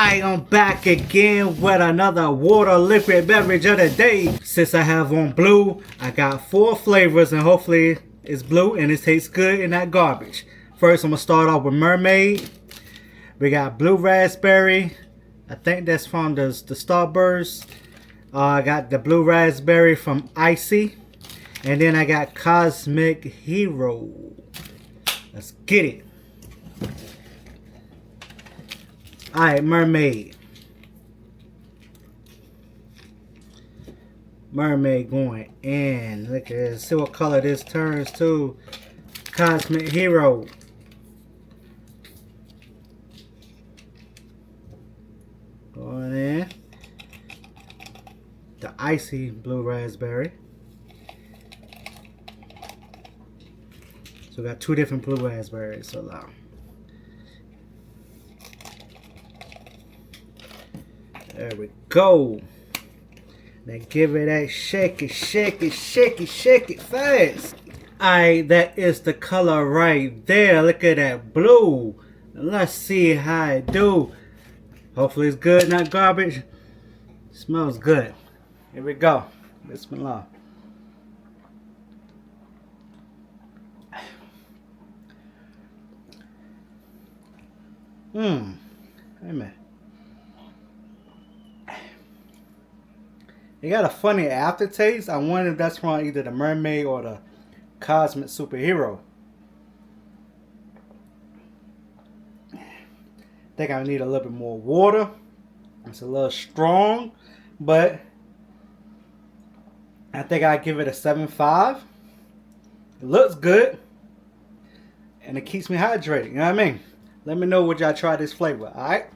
I'm back again with another water liquid beverage of the day. Since I have on blue, I got 4 flavors and hopefully it's blue and it tastes good and not garbage. First, I'm going to start off with Mermaid. We got blue raspberry. I think that's from the Starburst. I got the blue raspberry from Icy. And then I got Cosmic Hero. Let's get it. Alright, Mermaid. Mermaid going in. Look at this. See what color this turns to. Cosmic Hero. Going in. The Icy blue raspberry. So we got 2 different blue raspberries. So now. There we go. Now give it that shake it fast. Alright, that is the color right there. Look at that blue. Let's see how it do. Hopefully it's good, not garbage. Smells good. Here we go. Bismillah. Amen. It got a funny aftertaste. I wonder if that's from either the Mermaid or the Cosmic Superhero. I think I need a little bit more water. It's a little strong, but I think I give it a 7.5. It looks good, and it keeps me hydrated. You know what I mean? Let me know what y'all try this flavor. All right.